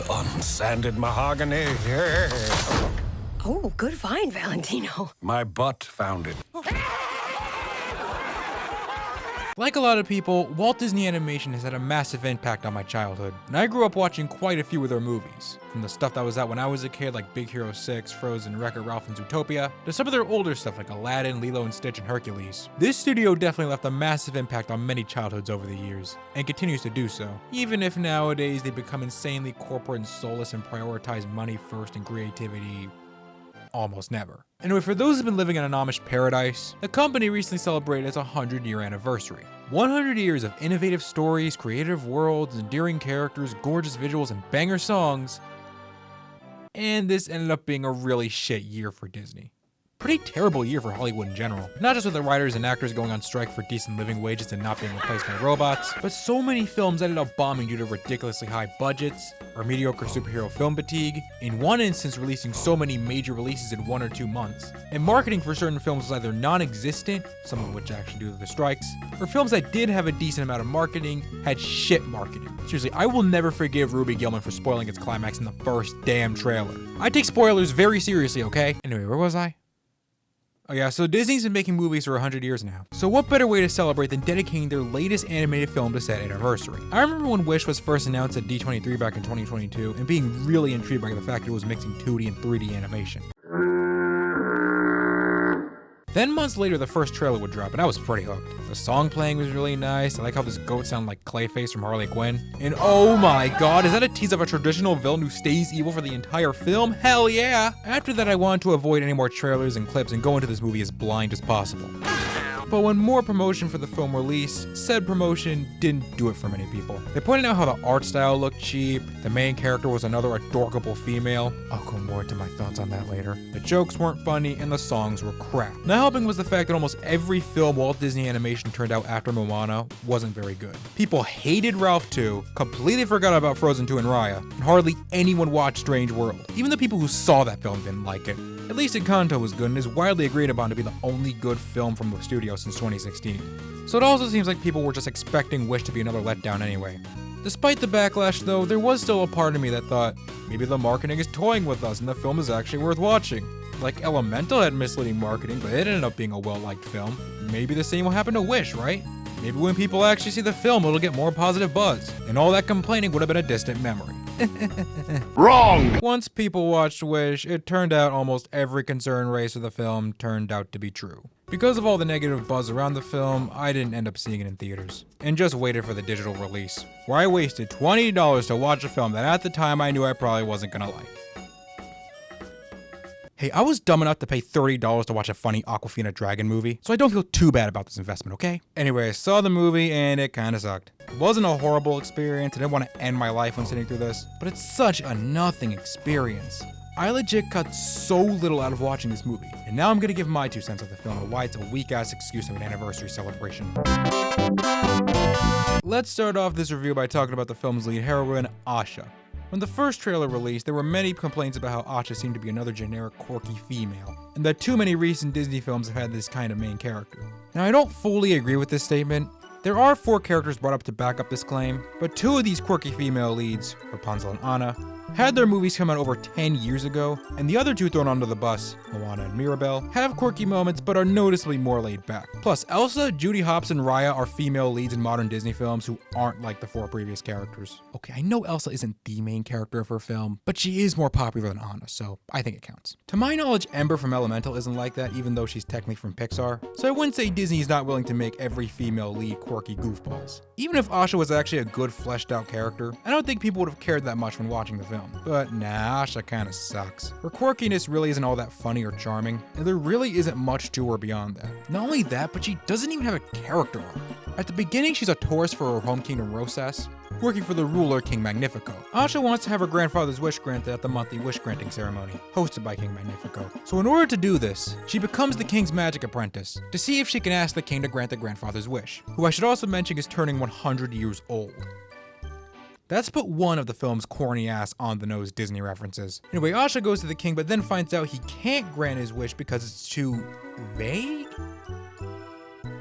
unsanded mahogany. Oh, good find, Valentino. My butt found it. Like a lot of people, Walt Disney Animation has had a massive impact on my childhood, and I grew up watching quite a few of their movies. From the stuff that was out when I was a kid like Big Hero 6, Frozen, Wreck-It Ralph, and Zootopia, to some of their older stuff like Aladdin, Lilo and Stitch, and Hercules. This studio definitely left a massive impact on many childhoods over the years, and continues to do so, even if nowadays they become insanely corporate and soulless and prioritize money first and creativity almost never. Anyway, for those who've been living in an Amish paradise, the company recently celebrated its 100-year anniversary. 100 years of innovative stories, creative worlds, endearing characters, gorgeous visuals, and banger songs. And this ended up being a really shit year for Disney. Pretty terrible year for Hollywood in general. Not just with the writers and actors going on strike for decent living wages and not being replaced by robots, but so many films ended up bombing due to ridiculously high budgets, or mediocre superhero film fatigue, in one instance releasing so many major releases in 1 or 2 months, and marketing for certain films was either non-existent, some of which actually due to the strikes, or films that did have a decent amount of marketing had shit marketing. Seriously, I will never forgive Ruby Gillman for spoiling its climax in the first damn trailer. I take spoilers very seriously, okay? Anyway, where was I? Oh yeah, so Disney's been making movies for 100 years now. So what better way to celebrate than dedicating their latest animated film to said anniversary? I remember when Wish was first announced at D23 back in 2022 and being really intrigued by the fact it was mixing 2D and 3D animation. Then months later, the first trailer would drop, and I was pretty hooked. The song playing was really nice. I like how this goat sounded like Clayface from Harley Quinn. And oh my god, is that a tease of a traditional villain who stays evil for the entire film? Hell yeah! After that, I wanted to avoid any more trailers and clips and go into this movie as blind as possible. But when more promotion for the film released, said promotion didn't do it for many people. They pointed out how the art style looked cheap, the main character was another adorable female. I'll go more into my thoughts on that later. The jokes weren't funny and the songs were crap. Not helping was the fact that almost every film Walt Disney Animation turned out after Moana wasn't very good. People hated Ralph 2, completely forgot about Frozen 2 and Raya, and hardly anyone watched Strange World. Even the people who saw that film didn't like it. At least Encanto was good and is widely agreed upon to be the only good film from the studio since 2016. So it also seems like people were just expecting Wish to be another letdown anyway. Despite the backlash though, there was still a part of me that thought, maybe the marketing is toying with us and the film is actually worth watching. Like Elemental had misleading marketing, but it ended up being a well-liked film. Maybe the same will happen to Wish, right? Maybe when people actually see the film, it'll get more positive buzz, and all that complaining would have been a distant memory. Wrong! Once people watched Wish, it turned out almost every concern raised for the film turned out to be true. Because of all the negative buzz around the film, I didn't end up seeing it in theaters, and just waited for the digital release, where I wasted $20 to watch a film that at the time I knew I probably wasn't gonna like. Hey, I was dumb enough to pay $30 to watch a funny Awkwafina Dragon movie, so I don't feel too bad about this investment, okay? Anyway, I saw the movie and it kinda sucked. It wasn't a horrible experience, I didn't want to end my life when sitting through this, but it's such a nothing experience. I legit cut so little out of watching this movie, and now I'm gonna give my 2 cents of the film and why it's a weak-ass excuse of an anniversary celebration. Let's start off this review by talking about the film's lead heroine, Asha. When the first trailer released, there were many complaints about how Asha seemed to be another generic quirky female, and that too many recent Disney films have had this kind of main character. Now I don't fully agree with this statement. There are 4 characters brought up to back up this claim, but 2 of these quirky female leads, Rapunzel and Anna, had their movies come out over 10 years ago, and the other 2 thrown under the bus, Moana and Mirabelle, have quirky moments but are noticeably more laid back. Plus, Elsa, Judy Hopps, and Raya are female leads in modern Disney films who aren't like the 4 previous characters. Okay, I know Elsa isn't the main character of her film, but she is more popular than Anna, so I think it counts. To my knowledge, Ember from Elemental isn't like that, even though she's technically from Pixar, so I wouldn't say Disney is not willing to make every female lead quirky goofballs. Even if Asha was actually a good fleshed out character, I don't think people would have cared that much when watching the film. But nah, Asha kinda sucks. Her quirkiness really isn't all that funny or charming, and there really isn't much to her beyond that. Not only that, but she doesn't even have a character arc. At the beginning, she's a tourist for her home kingdom Rosas, working for the ruler King Magnifico. Asha wants to have her grandfather's wish granted at the monthly wish granting ceremony, hosted by King Magnifico. So in order to do this, she becomes the king's magic apprentice, to see if she can ask the king to grant the grandfather's wish, who I should also mention is turning 100 years old. That's but one of the film's corny-ass, on-the-nose Disney references. Anyway, Asha goes to the king, but then finds out he can't grant his wish because it's too vague?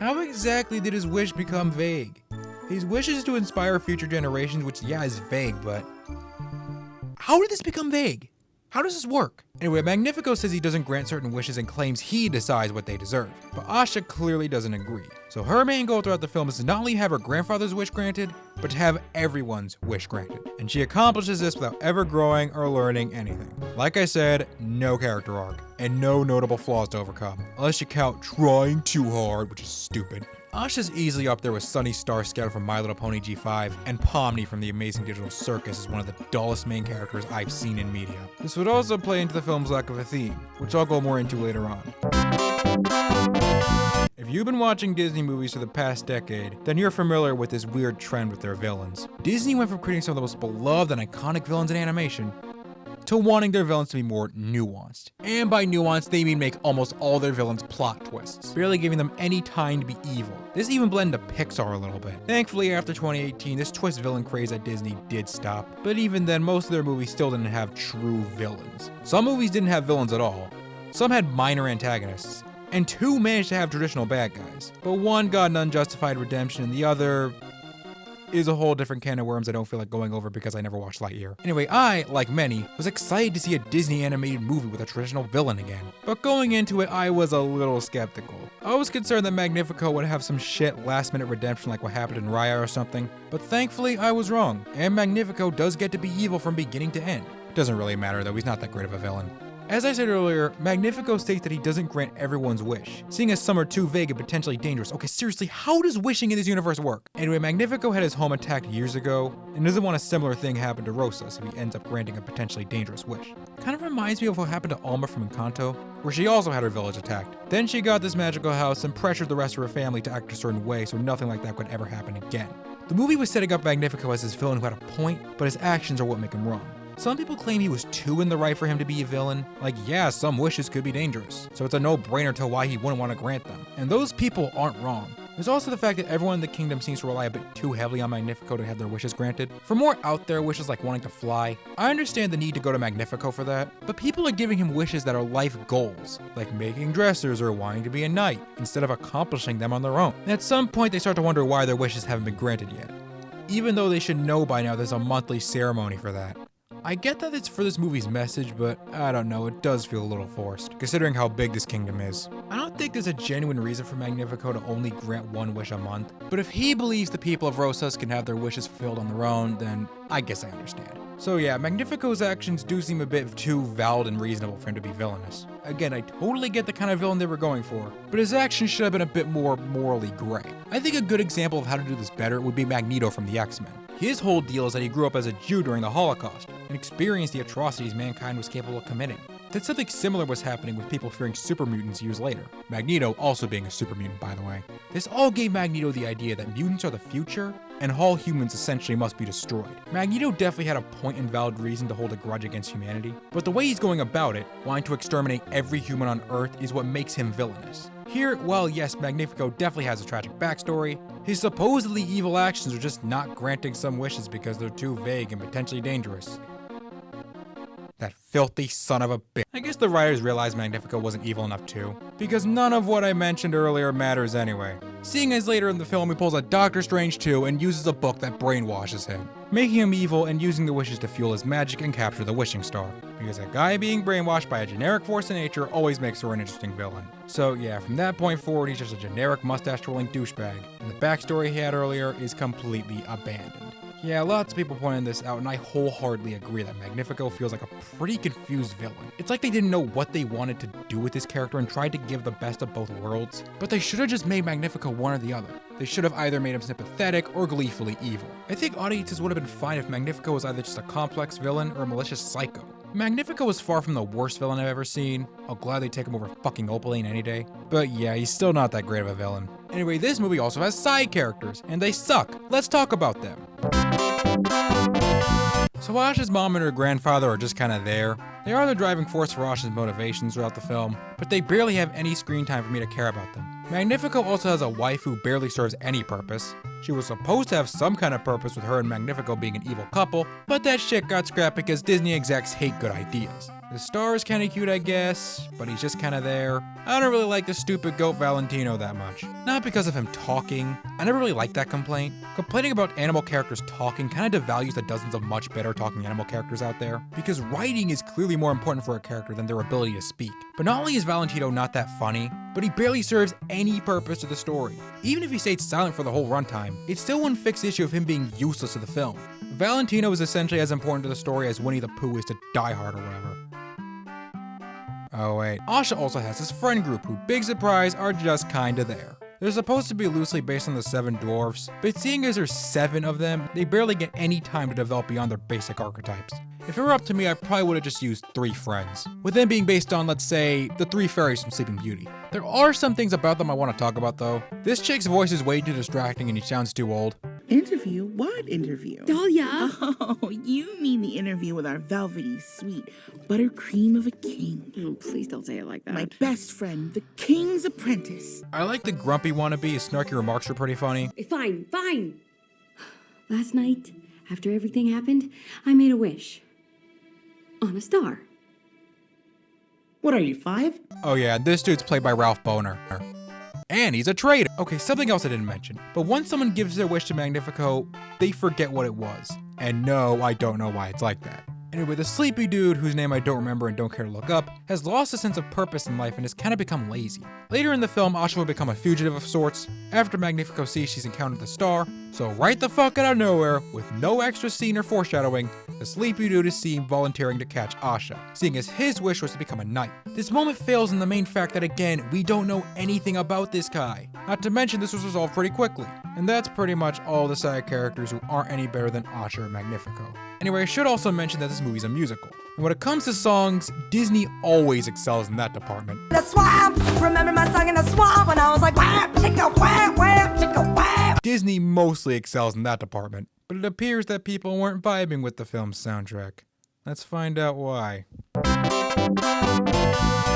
How exactly did his wish become vague? His wish is to inspire future generations, which yeah is vague, but How did this become vague? How does this work? Anyway, Magnifico says he doesn't grant certain wishes and claims he decides what they deserve. But Asha clearly doesn't agree. So her main goal throughout the film is to not only have her grandfather's wish granted, but to have everyone's wish granted. And she accomplishes this without ever growing or learning anything. Like I said, no character arc, and no notable flaws to overcome. Unless you count trying too hard, which is stupid. Asha's easily up there with Sunny Starscout from My Little Pony G5, and Pomni from The Amazing Digital Circus is one of the dullest main characters I've seen in media. This would also play into the film's lack of a theme, which I'll go more into later on. If you've been watching Disney movies for the past decade, then you're familiar with this weird trend with their villains. Disney went from creating some of the most beloved and iconic villains in animation to wanting their villains to be more nuanced. And by nuanced, they mean make almost all their villains plot twists, barely giving them any time to be evil. This even blended to Pixar a little bit. Thankfully, after 2018, this twist villain craze at Disney did stop, but even then, most of their movies still didn't have true villains. Some movies didn't have villains at all. Some had minor antagonists, and 2 managed to have traditional bad guys. But one got an unjustified redemption, and the other is a whole different can of worms I don't feel like going over because I never watched Lightyear. Anyway, I, like many, was excited to see a Disney animated movie with a traditional villain again. But going into it, I was a little skeptical. I was concerned that Magnifico would have some shit last-minute redemption like what happened in Raya or something, but thankfully I was wrong, and Magnifico does get to be evil from beginning to end. It doesn't really matter though, he's not that great of a villain. As I said earlier, Magnifico states that he doesn't grant everyone's wish, seeing as some are too vague and potentially dangerous. Okay, seriously, how does wishing in this universe work? Anyway, Magnifico had his home attacked years ago, and doesn't want a similar thing happen to Rosas if he ends up granting a potentially dangerous wish. Kind of reminds me of what happened to Alma from Encanto, where she also had her village attacked. Then she got this magical house and pressured the rest of her family to act a certain way so nothing like that could ever happen again. The movie was setting up Magnifico as this villain who had a point, but his actions are what make him wrong. Some people claim he was too in the right for him to be a villain. Like, yeah, some wishes could be dangerous, so it's a no-brainer to why he wouldn't want to grant them. And those people aren't wrong. There's also the fact that everyone in the kingdom seems to rely a bit too heavily on Magnifico to have their wishes granted. For more out there wishes like wanting to fly, I understand the need to go to Magnifico for that, but people are giving him wishes that are life goals, like making dressers or wanting to be a knight, instead of accomplishing them on their own. And at some point they start to wonder why their wishes haven't been granted yet, even though they should know by now there's a monthly ceremony for that. I get that it's for this movie's message, but I don't know, it does feel a little forced, considering how big this kingdom is. I don't think there's a genuine reason for Magnifico to only grant one wish a month, but if he believes the people of Rosas can have their wishes fulfilled on their own, then I guess I understand. So yeah, Magnifico's actions do seem a bit too valid and reasonable for him to be villainous. Again, I totally get the kind of villain they were going for, but his actions should have been a bit more morally gray. I think a good example of how to do this better would be Magneto from the X-Men. His whole deal is that he grew up as a Jew during the Holocaust and experienced the atrocities mankind was capable of committing. That something similar was happening with people fearing super mutants years later. Magneto also being a super mutant, by the way. This all gave Magneto the idea that mutants are the future and all humans essentially must be destroyed. Magneto definitely had a point and valid reason to hold a grudge against humanity, but the way he's going about it, wanting to exterminate every human on Earth, is what makes him villainous. Here, while yes, Magnifico definitely has a tragic backstory, his supposedly evil actions are just not granting some wishes because they're too vague and potentially dangerous. That filthy son of a bitch. I guess the writers realized Magnifico wasn't evil enough too, because none of what I mentioned earlier matters anyway. Seeing as later in the film he pulls a Doctor Strange 2 and uses a book that brainwashes him, making him evil and using the wishes to fuel his magic and capture the wishing star. Because a guy being brainwashed by a generic force of nature always makes her an interesting villain. So yeah, from that point forward he's just a generic mustache-twirling douchebag, and the backstory he had earlier is completely abandoned. Yeah, lots of people pointed this out, and I wholeheartedly agree that Magnifico feels like a pretty confused villain. It's like they didn't know what they wanted to do with this character and tried to give the best of both worlds, but they should have just made Magnifico one or the other. They should have either made him sympathetic or gleefully evil. I think audiences would have been fine if Magnifico was either just a complex villain or a malicious psycho. Magnifico is far from the worst villain I've ever seen. I'll gladly take him over fucking Opaline any day. But yeah, he's still not that great of a villain. Anyway, this movie also has side characters, and they suck. Let's talk about them. So Asha's mom and her grandfather are just kinda there. They are the driving force for Asha's motivations throughout the film, but they barely have any screen time for me to care about them. Magnifico also has a wife who barely serves any purpose. She was supposed to have some kind of purpose with her and Magnifico being an evil couple, but that shit got scrapped because Disney execs hate good ideas. The star is kinda cute, I guess, but he's just kinda there. I don't really like the stupid goat Valentino that much. Not because of him talking. I never really liked that complaint. Complaining about animal characters talking kinda devalues the dozens of much better talking animal characters out there, because writing is clearly more important for a character than their ability to speak. But not only is Valentino not that funny, but he barely serves any purpose to the story. Even if he stayed silent for the whole runtime, it still wouldn't fix the issue of him being useless to the film. Valentino is essentially as important to the story as Winnie the Pooh is to Die Hard or whatever. Oh wait, Asha also has this friend group who, big surprise, are just kinda there. They're supposed to be loosely based on the 7 dwarfs, but seeing as there's 7 of them, they barely get any time to develop beyond their basic archetypes. If it were up to me, I probably would have just used 3 friends, with them being based on, let's say, the 3 fairies from Sleeping Beauty. There are some things about them I want to talk about though. This chick's voice is way too distracting and he sounds too old. Interview? What interview? Dahlia! Oh, you mean the interview with our velvety, sweet buttercream of a king. Oh, please don't say it like that. My best friend, the king's apprentice. I like the grumpy wannabe, his snarky remarks are pretty funny. Fine, fine. Last night, after everything happened, I made a wish. On a star. What are you, 5? Oh yeah, this dude's played by Ralph Boner. And he's a traitor. Okay, something else I didn't mention. But once someone gives their wish to Magnifico, they forget what it was. And no, I don't know why it's like that. Anyway, the sleepy dude, whose name I don't remember and don't care to look up, has lost a sense of purpose in life and has kind of become lazy. Later in the film, Asha will become a fugitive of sorts, after Magnifico sees she's encountered the star, so right the fuck out of nowhere, with no extra scene or foreshadowing, the sleepy dude is seen volunteering to catch Asha, seeing as his wish was to become a knight. This moment fails in the main fact that again, we don't know anything about this guy. Not to mention this was resolved pretty quickly. And that's pretty much all the side characters who aren't any better than Asha or Magnifico. Anyway, I should also mention that this movie's a musical. And when it comes to songs, Disney always excels in that department. The swamp, remember my song in the swamp when I was like, wham, chicka, wham, wham, chicka, wham. Disney mostly excels in that department, but it appears that people weren't vibing with the film's soundtrack. Let's find out why.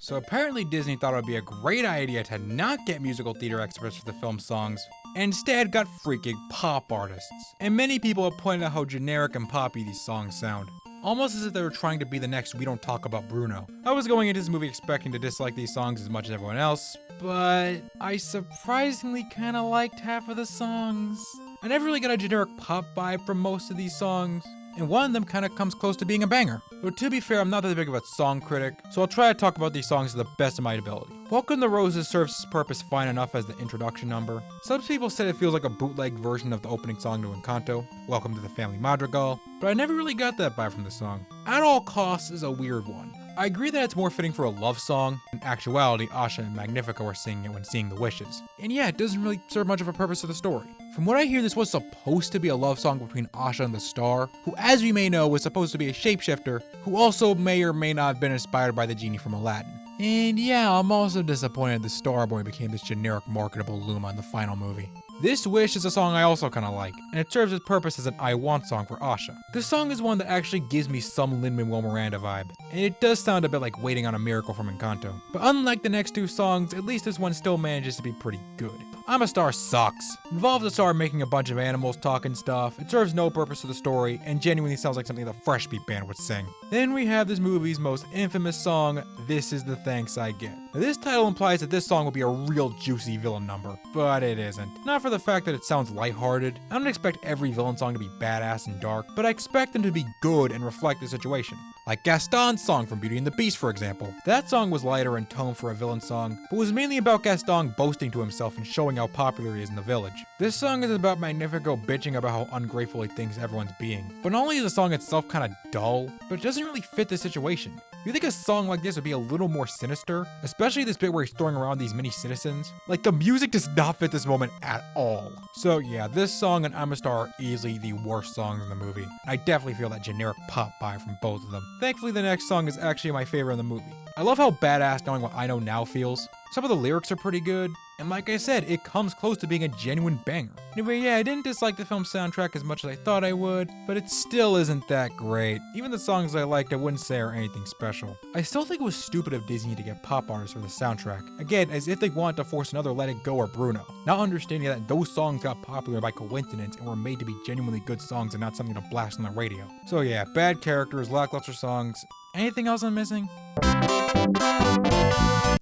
So apparently Disney thought it would be a great idea to not get musical theater experts for the film's songs, and instead got freaking pop artists. And many people have pointed out how generic and poppy these songs sound. Almost as if they were trying to be the next We Don't Talk About Bruno. I was going into this movie expecting to dislike these songs as much as everyone else, but I surprisingly kinda liked half of the songs. I never really got a generic pop vibe from most of these songs, and one of them kinda comes close to being a banger. But to be fair, I'm not that big of a song critic, so I'll try to talk about these songs to the best of my ability. Welcome to Roses serves its purpose fine enough as the introduction number. Some people said it feels like a bootleg version of the opening song to Encanto, Welcome to the Family Madrigal, but I never really got that vibe from the song. At All Costs is a weird one. I agree that it's more fitting for a love song. In actuality, Asha and Magnifico are singing it when seeing the wishes. And yeah, it doesn't really serve much of a purpose to the story. From what I hear, this was supposed to be a love song between Asha and the star, who as we may know was supposed to be a shapeshifter, who also may or may not have been inspired by the genie from Aladdin. And yeah, I'm also disappointed the Star Boy became this generic marketable Luma in the final movie. This Wish is a song I also kinda like, and it serves its purpose as an I Want song for Asha. This song is one that actually gives me some Lin-Manuel Miranda vibe, and it does sound a bit like Waiting on a Miracle from Encanto. But unlike the next 2 songs, at least this one still manages to be pretty good. I'm a Star sucks. Involves the star making a bunch of animals talking stuff, it serves no purpose to the story, and genuinely sounds like something the Fresh Beat Band would sing. Then we have this movie's most infamous song, This Is the Thanks I Get. Now, this title implies that this song will be a real juicy villain number, but it isn't. Not for the fact that it sounds lighthearted. I don't expect every villain song to be badass and dark, but I expect them to be good and reflect the situation. Like Gaston's song from Beauty and the Beast, for example. That song was lighter in tone for a villain song, but was mainly about Gaston boasting to himself and showing how popular he is in the village. This song is about Magnifico bitching about how ungrateful he thinks everyone's being. But not only is the song itself kinda dull, but it doesn't really fit the situation. You think a song like this would be a little more sinister? Especially this bit where he's throwing around these mini citizens? Like, the music does not fit this moment at all. So yeah, this song and I'm a Star are easily the worst songs in the movie. I definitely feel that generic pop vibe from both of them. Thankfully, the next song is actually my favorite in the movie. I love how badass Knowing What I Know Now feels. Some of the lyrics are pretty good, and like I said, it comes close to being a genuine banger. Anyway, yeah, I didn't dislike the film's soundtrack as much as I thought I would, but it still isn't that great. Even the songs I liked I wouldn't say are anything special. I still think it was stupid of Disney to get pop artists for the soundtrack. Again, as if they wanted to force another Let It Go or Bruno. Not understanding that those songs got popular by coincidence and were made to be genuinely good songs and not something to blast on the radio. So yeah, bad characters, lackluster songs, Anything else I'm missing?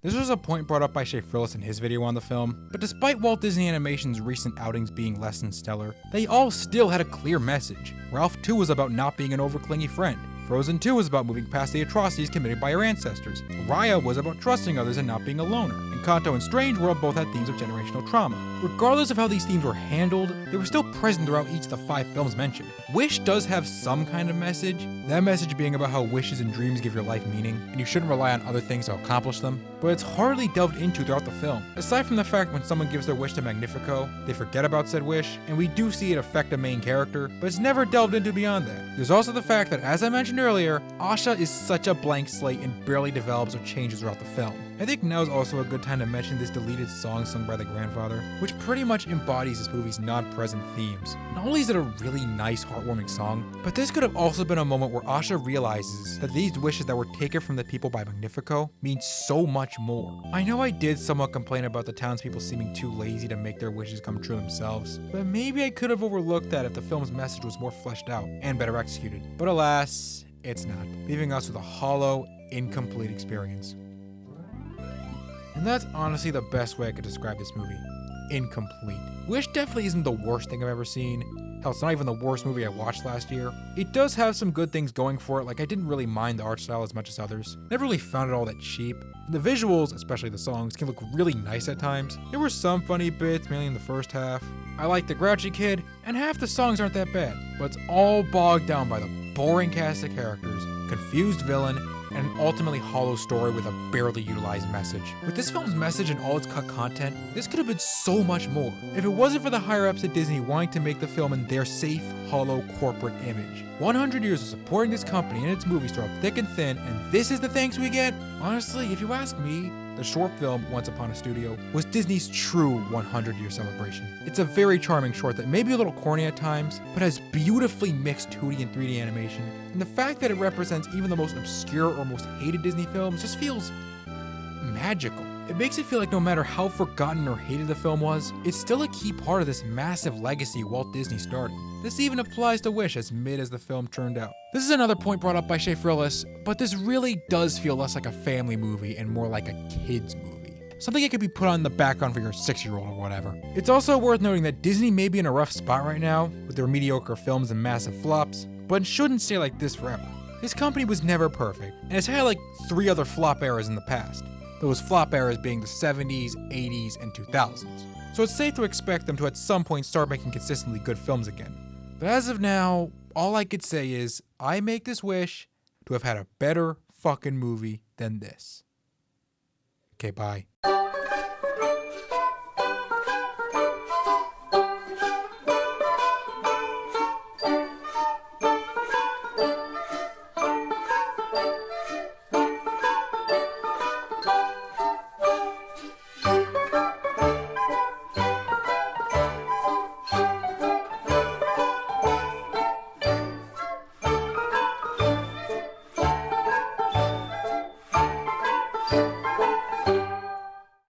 This was a point brought up by Shea Frillis in his video on the film, but despite Walt Disney Animation's recent outings being less than stellar, they all still had a clear message. Ralph 2 was about not being an overclingy friend. Frozen 2 was about moving past the atrocities committed by our ancestors. Raya was about trusting others and not being a loner. And Kanto and Strange World both had themes of generational trauma. Regardless of how these themes were handled, they were still present throughout each of the 5 films mentioned. Wish does have some kind of message, that message being about how wishes and dreams give your life meaning, and you shouldn't rely on other things to accomplish them, but it's hardly delved into throughout the film. Aside from the fact when someone gives their wish to Magnifico, they forget about said wish, and we do see it affect a main character, but it's never delved into beyond that. There's also the fact that, as I mentioned earlier, Asha is such a blank slate and barely develops or changes throughout the film. I think now is also a good time to mention this deleted song sung by the grandfather, which pretty much embodies this movie's non-present themes. Not only is it a really nice, heartwarming song, but this could have also been a moment where Asha realizes that these wishes that were taken from the people by Magnifico mean so much more. I know I did somewhat complain about the townspeople seeming too lazy to make their wishes come true themselves, but maybe I could have overlooked that if the film's message was more fleshed out and better executed. But alas, it's not, leaving us with a hollow, incomplete experience. And that's honestly the best way I could describe this movie. Incomplete. Wish definitely isn't the worst thing I've ever seen. Hell, it's not even the worst movie I watched last year. It does have some good things going for it, like I didn't really mind the art style as much as others. Never really found it all that cheap. And the visuals, especially the songs, can look really nice at times. There were some funny bits, mainly in the first half. I like the grouchy kid, and half the songs aren't that bad. But it's all bogged down by the boring cast of characters, confused villain, and an ultimately hollow story with a barely utilized message. With this film's message and all its cut content, this could have been so much more. If it wasn't for the higher-ups at Disney wanting to make the film in their safe, hollow corporate image. 100 years of supporting this company and its movies throughout thick and thin, and this is the thanks we get? Honestly, if you ask me, the short film, Once Upon a Studio, was Disney's true 100-year celebration. It's a very charming short that may be a little corny at times, but has beautifully mixed 2D and 3D animation, and the fact that it represents even the most obscure or most hated Disney films just feels magical. It makes it feel like no matter how forgotten or hated the film was, it's still a key part of this massive legacy Walt Disney started. This even applies to Wish, as mid as the film turned out. This is another point brought up by Shea Frillis, but this really does feel less like a family movie and more like a kid's movie. Something that could be put on the background for your 6-year-old or whatever. It's also worth noting that Disney may be in a rough spot right now, with their mediocre films and massive flops, but it shouldn't stay like this forever. This company was never perfect, and it's had like 3 other flop eras in the past. Those flop eras being the 70s, 80s, and 2000s. So it's safe to expect them to at some point start making consistently good films again. But as of now, all I could say is, I make this wish to have had a better fucking movie than this. Okay, bye.